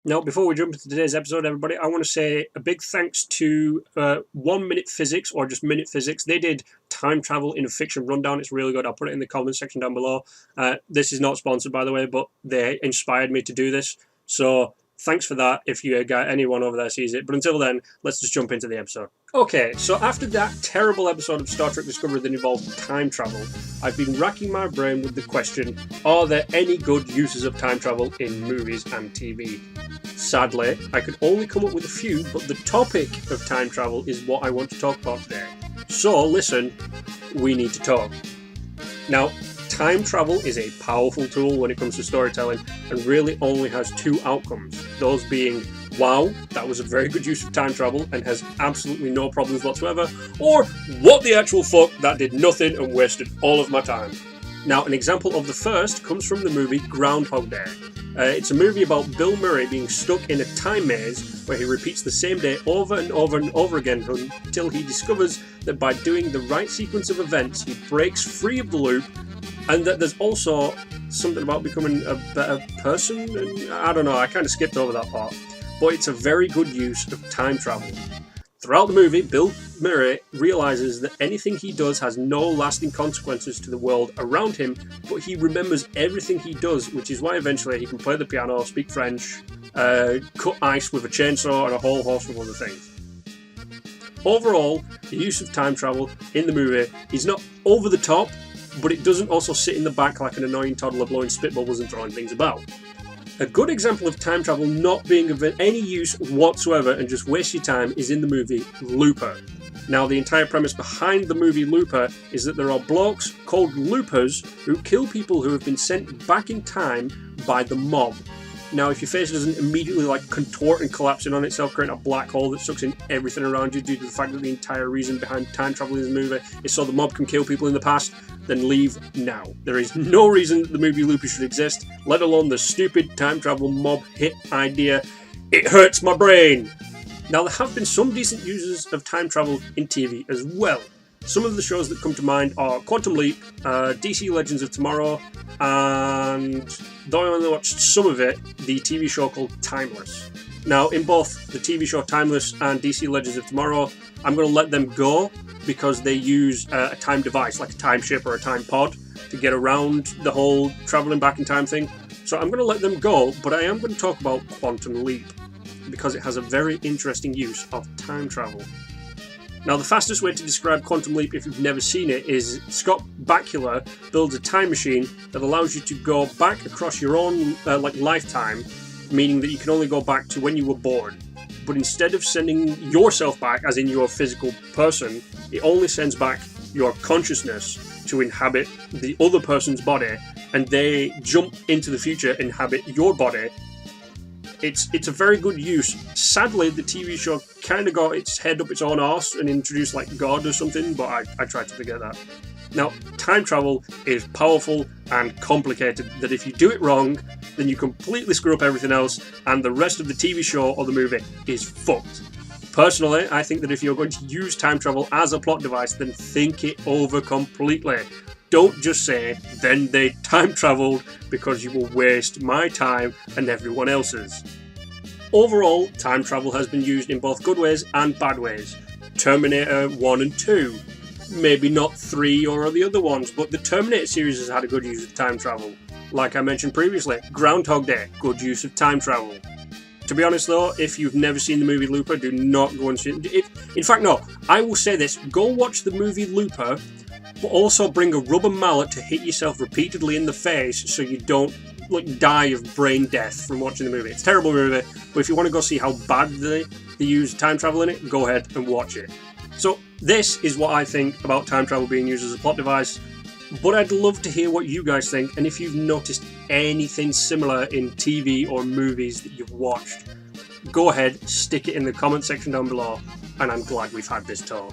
Now, before we jump into today's episode, everybody, I want to say a big thanks to 1 Minute Physics, or just Minute Physics. They did time travel in a fiction rundown. It's really good. I'll put it in the comments section down below. This is not sponsored, by the way, but they inspired me to do this. So thanks for that if you got anyone over there sees it. But until then, let's just jump into the episode. Okay, so after that terrible episode of Star Trek Discovery that involved time travel, I've been racking my brain with the question, are there any good uses of time travel in movies and TV? Sadly, I could only come up with a few, but the topic of time travel is what I want to talk about today. So listen, we need to talk. Now, time travel is a powerful tool when it comes to storytelling and really only has two outcomes. Those being, wow, that was a very good use of time travel and has absolutely no problems whatsoever, or what the actual fuck, that did nothing and wasted all of my time. Now, an example of the first comes from the movie Groundhog Day. It's a movie about Bill Murray being stuck in a time maze where he repeats the same day over and over and over again until he discovers that by doing the right sequence of events, he breaks free of the loop, and that there's also something about becoming a better person. And I don't know, I kind of skipped over that part. But it's a very good use of time travel. Throughout the movie, Bill Murray realizes that anything he does has no lasting consequences to the world around him, but he remembers everything he does, which is why eventually he can play the piano, speak French, cut ice with a chainsaw, and a whole host of other things. Overall, the use of time travel in the movie is not over the top, but it doesn't also sit in the back like an annoying toddler blowing spitbubbles and throwing things about. A good example of time travel not being of any use whatsoever and just waste your time is in the movie Looper. Now, the entire premise behind the movie Looper is that there are blokes called loopers who kill people who have been sent back in time by the mob. Now, if your face doesn't immediately contort and collapse in on itself, creating a black hole that sucks in everything around you due to the fact that the entire reason behind time travel in this movie is so the mob can kill people in the past, then leave now. There is no reason the movie Looper should exist, let alone the stupid time travel mob hit idea. It hurts my brain! Now, there have been some decent uses of time travel in TV as well. Some of the shows that come to mind are Quantum Leap, DC Legends of Tomorrow, and though I only watched some of it, the TV show called Timeless. Now, in both the TV show Timeless and DC Legends of Tomorrow, I'm going to let them go because they use a time device, like a time ship or a time pod, to get around the whole travelling back in time thing. So I'm going to let them go, but I am going to talk about Quantum Leap because it has a very interesting use of time travel. Now, the fastest way to describe Quantum Leap, if you've never seen it, is Scott Bakula builds a time machine that allows you to go back across your own lifetime, meaning that you can only go back to when you were born. But instead of sending yourself back, as in your physical person, it only sends back your consciousness to inhabit the other person's body, and they jump into the future and inhabit your body. It's a very good use. Sadly, the TV show kind of got its head up its own arse and introduced like God or something, but I tried to forget that. Now, time travel is powerful and complicated, that if you do it wrong, then you completely screw up everything else, and the rest of the TV show or the movie is fucked. Personally, I think that if you're going to use time travel as a plot device, then think it over completely. Don't just say, then they time travelled, because you will waste my time and everyone else's. Overall, time travel has been used in both good ways and bad ways. Terminator 1 and 2. Maybe not 3 or the other ones, but the Terminator series has had a good use of time travel. Like I mentioned previously, Groundhog Day, good use of time travel. To be honest though, if you've never seen the movie Looper, do not go and see it. In fact, no, I will say this, go watch the movie Looper, but also bring a rubber mallet to hit yourself repeatedly in the face so you don't die of brain death from watching the movie. It's a terrible movie, but if you want to go see how bad they use time travel in it, go ahead and watch it. So this is what I think about time travel being used as a plot device, but I'd love to hear what you guys think, and if you've noticed anything similar in TV or movies that you've watched, go ahead, stick it in the comment section down below, and I'm glad we've had this talk.